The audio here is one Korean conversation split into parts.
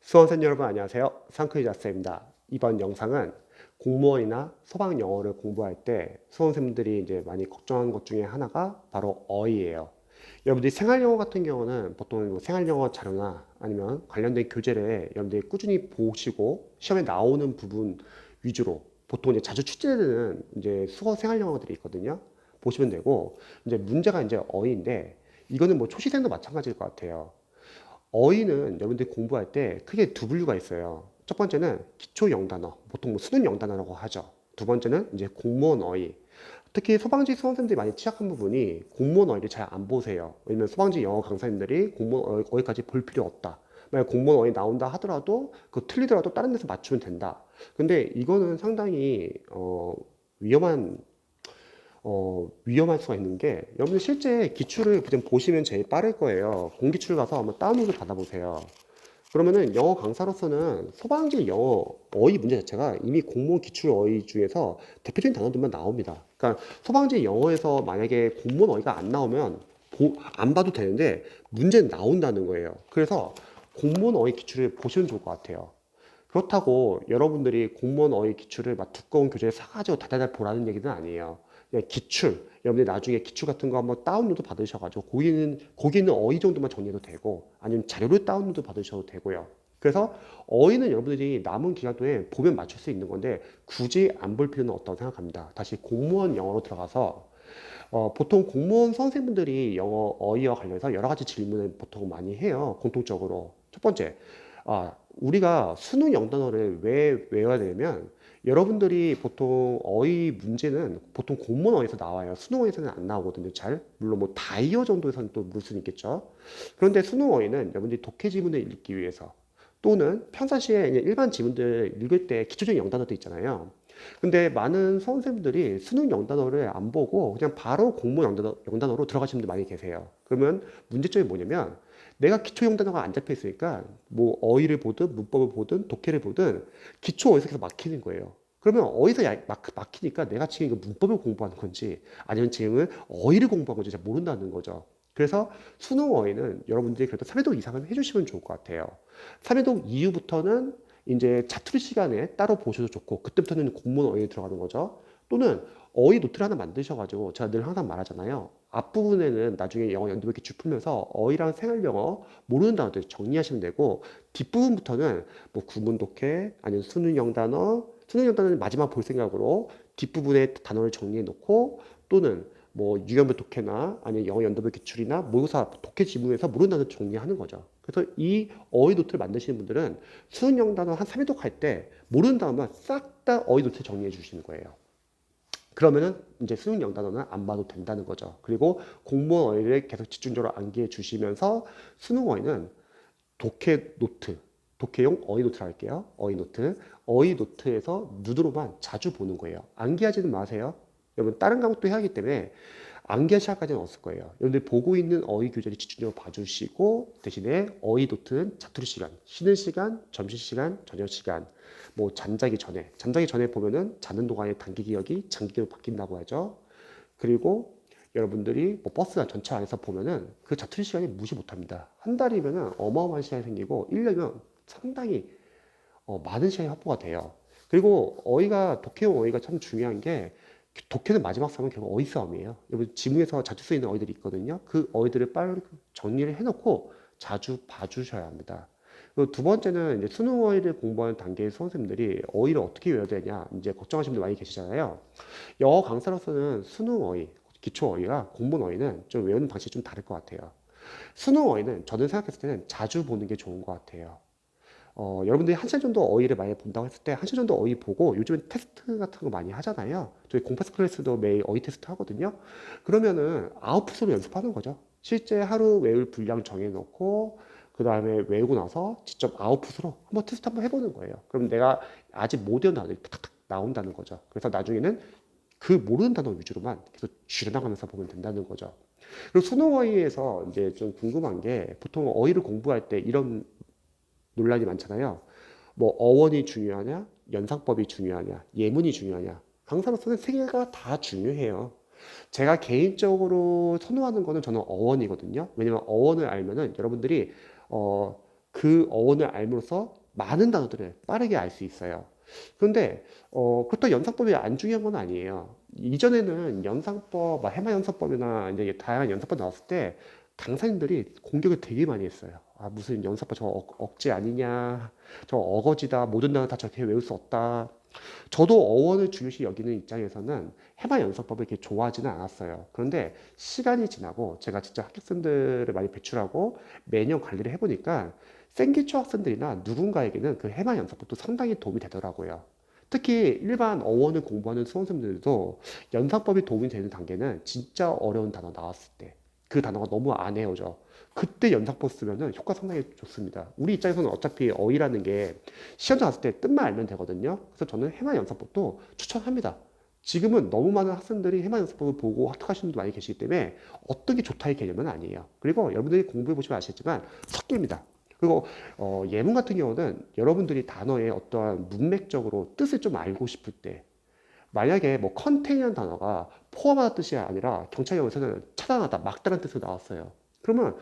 수험생 여러분 안녕하세요. 상크이자스입니다. 이번 영상은 공무원이나 소방 영어를 공부할 때 수험생분들이 이제 많이 걱정하는 것 중에 하나가 바로 어휘예요. 여러분들이 생활 영어 같은 경우는 보통 뭐 생활 영어 자료나 아니면 관련된 교재를 여러분들이 꾸준히 보시고 시험에 나오는 부분 위주로 보통 이제 자주 출제되는 이제 수어 생활 영어들이 있거든요. 보시면 되고 이제 문제가 이제 어휘인데 이거는 뭐 초시생도 마찬가지일 것 같아요. 어휘는 여러분들이 공부할 때 크게 두 분류가 있어요. 첫 번째는 기초 영단어, 보통 뭐 수능 영단어라고 하죠. 두 번째는 이제 공무원 어휘. 특히 소방지 수험생들이 많이 취약한 부분이 공무원 어휘를 잘 안 보세요. 왜냐면 소방지 영어 강사님들이 공무원 어휘까지 볼 필요 없다. 만약 공무원 어휘 나온다 하더라도 그 틀리더라도 다른 데서 맞추면 된다. 근데 이거는 상당히 위험할 수가 있는 게 여러분들 실제 기출을 그냥 보시면 제일 빠를 거예요. 공기출 가서 한번 다운로드 받아보세요. 그러면은 영어 강사로서는 소방지 영어 어휘 문제 자체가 이미 공무원 기출 어휘 중에서 대표적인 단어들만 나옵니다. 그러니까 소방지 영어에서 만약에 공무원 어휘가 안 나오면 안 봐도 되는데 문제는 나온다는 거예요. 그래서 공무원 어휘 기출을 보시면 좋을 것 같아요. 그렇다고 여러분들이 공무원 어휘 기출을 막 두꺼운 교재를 사가지고 다다다 보라는 얘기는 아니에요. 그냥 기출, 여러분들이 나중에 기출 같은 거 한번 다운로드 받으셔가지고 거기는 어휘 정도만 정리해도 되고 아니면 자료를 다운로드 받으셔도 되고요. 그래서 어휘는 여러분들이 남은 기간 동안 보면 맞출 수 있는 건데 굳이 안 볼 필요는 없다고 생각합니다. 다시 공무원 영어로 들어가서 보통 공무원 선생님들이 영어 어휘와 관련해서 여러 가지 질문을 보통 많이 해요. 공통적으로. 첫 번째, 우리가 수능 영단어를 왜 외워야 되냐면 여러분들이 보통 어휘 문제는 보통 공무원 어휘에서 나와요. 수능 어휘에서는 안 나오거든요. 잘. 물론 뭐 다이어 정도에서는 또 물 수는 있겠죠. 그런데 수능 어휘는 여러분들이 독해 지문을 읽기 위해서 또는 평상시에 그냥 일반 지문들 읽을 때 기초적인 영단어도 있잖아요. 근데 많은 수험생들이 수능 영단어를 안 보고 그냥 바로 공무 영단어로 들어가시는 분들 많이 계세요. 그러면 문제점이 뭐냐면 내가 기초 영단어가 안 잡혀 있으니까 뭐 어휘를 보든 문법을 보든 독해를 보든 기초 어휘에서 계속 막히는 거예요. 그러면 어디서 막히니까 내가 지금 이거 문법을 공부하는 건지 아니면 지금은 어휘를 공부하는 건지 잘 모른다는 거죠. 그래서 수능 어휘는 여러분들이 그래도 3회독 이상은 해주시면 좋을 것 같아요. 3회독 이후부터는 이제 자투리 시간에 따로 보셔도 좋고 그때부터는 공무원 어휘에 들어가는 거죠. 또는 어휘 노트를 하나 만드셔가지고 제가 늘 항상 말하잖아요. 앞부분에는 나중에 영어 연습 기출 풀면서 어휘랑 생활 영어 모르는 단어들 정리하시면 되고 뒷부분부터는 뭐 구문 독해 아니면 수능 영단어는 마지막 볼 생각으로 뒷부분에 단어를 정리해 놓고 또는 뭐 유형별 독해나 아니면 영어 연습 기출이나 모의고사 독해 지문에서 모르는 단어 정리하는 거죠. 그래서 이 어휘 노트를 만드시는 분들은 수능 영단어 한 3회독 할 때 모르는 단어만 싹 다 어휘 노트 정리해 주시는 거예요. 그러면은 이제 수능 영단어는 안 봐도 된다는 거죠. 그리고 공무원 어휘를 계속 집중적으로 암기해 주시면서 수능 어휘는 독해 노트, 독해용 어휘 노트를 할게요. 어휘 노트. 어휘 노트에서 눈으로만 자주 보는 거예요. 암기하지는 마세요. 여러분 다른 과목도 해야 하기 때문에 암기할 시간까지는 없을 거예요. 여러분들 보고 있는 어휘 교재를 집중적으로 봐주시고 대신에 어휘 노트는 자투리 시간, 쉬는 시간, 점심시간, 저녁시간, 뭐 잠자기 전에 보면은 자는 동안에 단기 기억이 장기 기억으로 바뀐다고 하죠. 그리고 여러분들이 뭐 버스나 전차 안에서 보면은 그 자투리 시간이 무시 못합니다. 한 달이면은 어마어마한 시간이 생기고 1년이면 상당히 많은 시간이 확보가 돼요. 그리고 어휘가 독해용 어휘가 참 중요한 게 독해는 마지막 싸움은 결국 어휘 싸움이에요. 여러분 지문에서 자주 쓰이는 어휘들이 있거든요. 그 어휘들을 빨리 정리를 해놓고 자주 봐주셔야 합니다. 그리고 두 번째는 이제 수능 어휘를 공부하는 단계의 수험생들이 어휘를 어떻게 외워야 되냐 이제 걱정하시는 분들 많이 계시잖아요. 영어 강사로서는 수능 어휘, 기초 어휘와 공본 어휘는 좀 외우는 방식이 좀 다를 것 같아요. 수능 어휘는 저는 생각했을 때는 자주 보는 게 좋은 것 같아요. 여러분들이 한 시간 정도 어휘를 많이 본다고 했을 때 한 시간 정도 어휘 보고 요즘엔 테스트 같은 거 많이 하잖아요. 저희 공패스 클래스도 매일 어휘 테스트 하거든요. 그러면은 아웃풋으로 연습하는 거죠. 실제 하루 외울 분량 정해놓고 그 다음에 외우고 나서 직접 아웃풋으로 한번 테스트 한번 해보는 거예요. 그럼 내가 아직 못 외운 단어들이 탁탁 나온다는 거죠. 그래서 나중에는 그 모르는 단어 위주로만 계속 줄여나가면서 보면 된다는 거죠. 그리고 수능 어휘에서 이제 좀 궁금한 게 보통 어휘를 공부할 때 이런 논란이 많잖아요. 뭐 어원이 중요하냐, 연상법이 중요하냐, 예문이 중요하냐. 강사로서는 세 개가 다 중요해요. 제가 개인적으로 선호하는 거는 저는 어원이거든요. 왜냐면 어원을 알면은 여러분들이 어, 그 어원을 알므로써 많은 단어들을 빠르게 알 수 있어요. 그런데 그렇다고 연상법이 안 중요한 건 아니에요. 이전에는 연상법, 해마 연상법이나 이제 다양한 연상법 나왔을 때 강사님들이 공격을 되게 많이 했어요. 아, 무슨 연상법 저 억지 아니냐, 저 어거지다, 모든 단어 다 저렇게 외울 수 없다. 저도 어원을 중요시 여기는 입장에서는 해마 연습법을 이렇게 좋아하지는 않았어요. 그런데 시간이 지나고 제가 진짜 학생들을 많이 배출하고 매년 관리를 해보니까 생기초 학생들이나 누군가에게는 그 해마 연습법도 상당히 도움이 되더라고요. 특히 일반 어원을 공부하는 수험생들도 연상법이 도움이 되는 단계는 진짜 어려운 단어 나왔을 때 그 단어가 너무 안 외워져. 그때 연상법 쓰면은 효과 상당히 좋습니다. 우리 입장에서는 어차피 어휘라는 게 시험장 갔을 때 뜻만 알면 되거든요. 그래서 저는 해마 연습법도 추천합니다. 지금은 너무 많은 학생들이 해마 연습법을 보고 합격하시는 분도 많이 계시기 때문에 어떤 게 좋다의 개념은 아니에요. 그리고 여러분들이 공부해 보시면 아시겠지만 섞입니다. 그리고 예문 같은 경우는 여러분들이 단어의 어떠한 문맥적으로 뜻을 좀 알고 싶을 때 만약에 뭐 컨테이너라는 단어가 포함하다 뜻이 아니라 경찰 영어에서는 차단하다, 막다라는 뜻으로 나왔어요. 그러면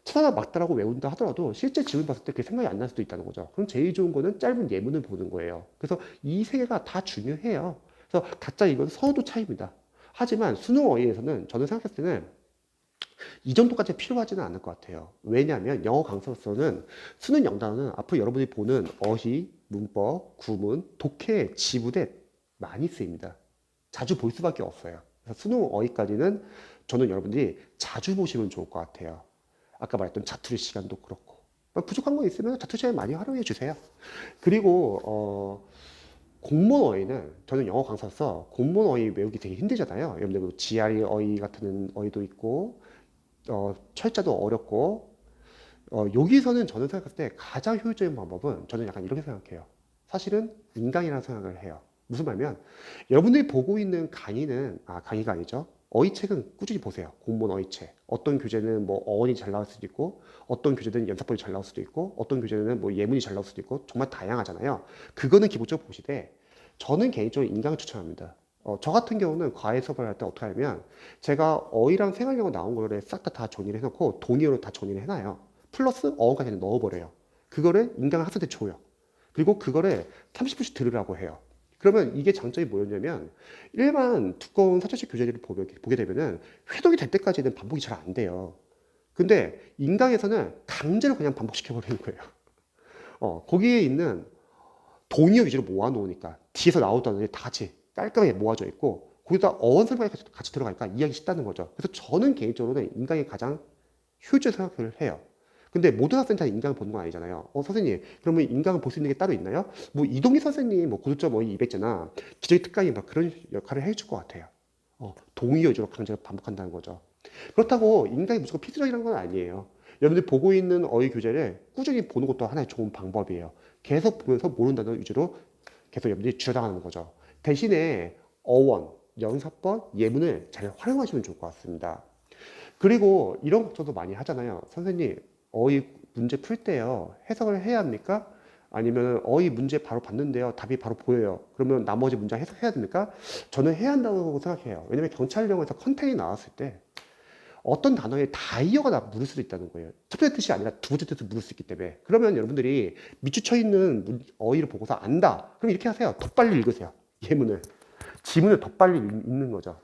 차단하다, 막다라고 외운다 하더라도 실제 지문 봤을 때 그게 생각이 안 날 수도 있다는 거죠. 그럼 제일 좋은 거는 짧은 예문을 보는 거예요. 그래서 이 세 개가 다 중요해요. 그래서 각자 이건 선호도 차이입니다. 하지만 수능 어휘에서는 저는 생각했을 때는 이 정도까지 필요하지는 않을 것 같아요. 왜냐하면 영어 강사로서는 수능 영단어는 앞으로 여러분이 보는 어휘, 문법, 구문, 독해, 지문에 많이 쓰입니다. 자주 볼 수밖에 없어요. 그래서 수능 어휘까지는 저는 여러분들이 자주 보시면 좋을 것 같아요. 아까 말했던 자투리 시간도 그렇고 부족한 거 있으면 자투리 시간 많이 활용해 주세요. 그리고 공무원 어휘는 저는 영어 강사로서 공무원 어휘 외우기 되게 힘들잖아요. 여러분들 뭐 GRE 어휘 같은 어휘도 있고 철자도 어렵고 여기서는 저는 생각했을 때 가장 효율적인 방법은 저는 약간 이렇게 생각해요. 사실은 인강이라는 생각을 해요. 무슨 말이면 여러분들이 보고 있는 강의는 강의가 아니죠. 어휘책은 꾸준히 보세요. 공무원 어휘책. 어떤 교재는 뭐 어원이 잘 나올 수도 있고 어떤 교재는 연습법이 잘 나올 수도 있고 어떤 교재는 뭐 예문이 잘 나올 수도 있고 정말 다양하잖아요. 그거는 기본적으로 보시되 저는 개인적으로 인강을 추천합니다. 저 같은 경우는 과외 수업을 할 때 어떻게 하냐면 제가 어휘랑 생활영어 나온 거를 싹 다 정리를 해놓고 동의어로 다 정리를 해놔요. 플러스 어원까지 넣어버려요. 그거를 인강 학생한테 줘요. 그리고 그거를 30분씩 들으라고 해요. 그러면 이게 장점이 뭐였냐면 일반 두꺼운 사전식 교재를 보게 되면은 회독이 될 때까지는 반복이 잘 안 돼요. 근데 인강에서는 강제로 그냥 반복시켜버리는 거예요. 거기에 있는 동의어 위주로 모아놓으니까 뒤에서 나오던 애들 다 같이 깔끔하게 모아져 있고 거기다 어원 설명이 같이 들어가니까 이해하기 쉽다는 거죠. 그래서 저는 개인적으로는 인강이 가장 효율적으로 생각을 해요. 근데 모든 학생이 다 인강을 보는 건 아니잖아요. 선생님, 그러면 인강을 볼 수 있는 게 따로 있나요? 뭐 이동희 선생님, 뭐 고득점 어휘 200제나 기저귀 특강이 막 그런 역할을 해줄 것 같아요. 동의어 위주로 강제로 반복한다는 거죠. 그렇다고 인강이 무조건 필수적이라는 건 아니에요. 여러분들이 보고 있는 어휘 교재를 꾸준히 보는 것도 하나의 좋은 방법이에요. 계속 보면서 모르는 단어 위주로 계속 여러분들이 줄여나가는 거죠. 대신에 어원, 연사법, 예문을 잘 활용하시면 좋을 것 같습니다. 그리고 이런 걱정도 많이 하잖아요. 선생님, 어휘 문제 풀 때요, 해석을 해야 합니까? 아니면 어휘 문제 바로 봤는데요, 답이 바로 보여요. 그러면 나머지 문장 해석해야 됩니까? 저는 해야 한다고 생각해요. 왜냐면 경찰령에서 컨테이 나왔을 때 어떤 단어에 다이어가 물을 수도 있다는 거예요. 첫 번째 뜻이 아니라 두 번째 뜻을 물을 수 있기 때문에. 그러면 여러분들이 밑줄쳐 있는 어휘를 보고서 안다. 그럼 이렇게 하세요. 더 빨리 읽으세요. 예문을. 지문을 더 빨리 읽는 거죠.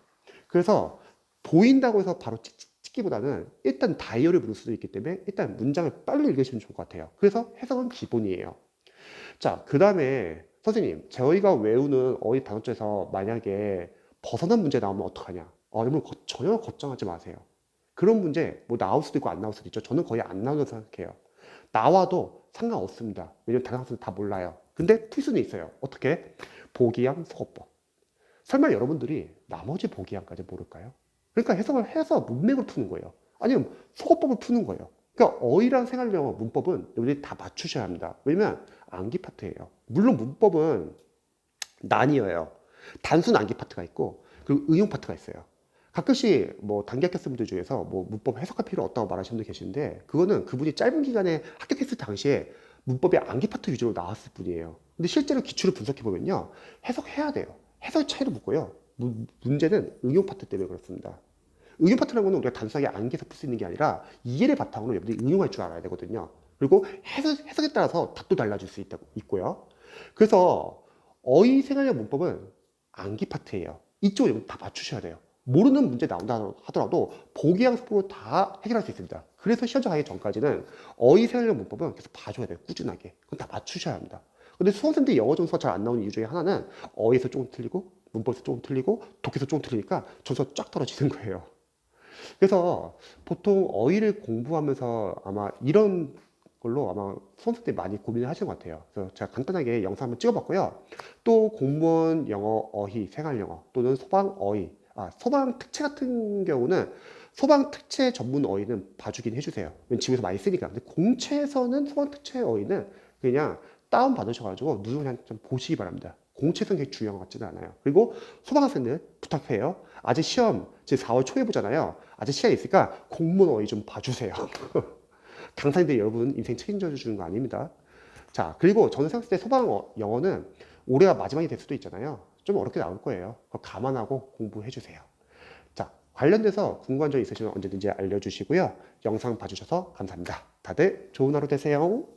그래서 보인다고 해서 바로 찍기보다는 일단 다이어를 물을 수도 있기 때문에 일단 문장을 빨리 읽으시면 좋을 것 같아요. 그래서 해석은 기본이에요. 자, 그 다음에 선생님, 저희가 외우는 어휘 단어에서 만약에 벗어난 문제 나오면 어떡하냐? 여러분 전혀 걱정하지 마세요. 그런 문제 뭐 나올 수도 있고 안 나올 수도 있죠. 저는 거의 안 나온다고 생각해요. 나와도 상관없습니다. 왜냐면 다른 학생들 다 몰라요. 근데 필수는 있어요. 어떻게? 보기양, 속어법. 설마 여러분들이 나머지 보기양까지 모를까요? 그러니까 해석을 해서 문맥을 푸는 거예요. 아니면 속어법을 푸는 거예요. 그러니까 어휘랑 생활영어 문법은 여러분들이 다 맞추셔야 합니다. 왜냐면 암기 파트예요. 물론 문법은 나뉘어요. 단순 암기 파트가 있고 그리고 응용 파트가 있어요. 가끔씩 뭐 단기 합격생분들 중에서 뭐 문법 해석할 필요 없다고 말하시는 분들 계신데 그거는 그분이 짧은 기간에 합격했을 당시에 문법의 암기 파트 위주로 나왔을 뿐이에요. 근데 실제로 기출을 분석해 보면요, 해석해야 돼요. 해석 차이로 묻고요. 문제는 응용 파트 때문에 그렇습니다. 응용 파트라는 거는 우리가 단순하게 암기해서 풀 수 있는 게 아니라 이해를 바탕으로 여러분들이 응용할 줄 알아야 되거든요. 그리고 해석에 따라서 답도 달라질 수 있고요. 그래서 어휘 생활력 문법은 암기 파트예요. 이쪽을 다 맞추셔야 돼요. 모르는 문제 나온다 하더라도 보기 양식으로 다 해결할 수 있습니다. 그래서 시험장 가기 전까지는 어휘 생활력 문법은 계속 봐줘야 돼요. 꾸준하게. 그건 다 맞추셔야 합니다. 근데 수험생들이 영어 점수가 잘 안 나오는 이유 중에 하나는 어휘에서 조금 틀리고 문법에서 조금 틀리고 독해에서 조금 틀리니까 점수가 쫙 떨어지는 거예요. 그래서 보통 어휘를 공부하면서 아마 이런 걸로 아마 수험생들이 많이 고민을 하시는 것 같아요. 그래서 제가 간단하게 영상 한번 찍어봤고요. 또 공무원 영어, 어휘, 생활 영어 또는 소방 어휘, 소방 특채 같은 경우는 소방 특채 전문 어휘는 봐주긴 해주세요. 왜냐면 집에서 많이 쓰니까. 근데 공채에서는 소방 특채 어휘는 그냥 다운 받으셔가지고 누구 그냥 좀 보시기 바랍니다. 공채는 그렇게 중요한 것 같지는 않아요. 그리고 소방학생들 부탁해요. 아직 시험 지금 4월 초에 보잖아요. 아직 시간이 있으니까 공무원 어휘 좀 봐주세요. 강사님들 여러분 인생 책임져 주는 거 아닙니다. 자, 그리고 저는 생각했을 때 소방 영어는 올해가 마지막이 될 수도 있잖아요. 좀 어렵게 나올 거예요. 그거 감안하고 공부해 주세요. 자, 관련돼서 궁금한 점 있으시면 언제든지 알려주시고요. 영상 봐주셔서 감사합니다. 다들 좋은 하루 되세요.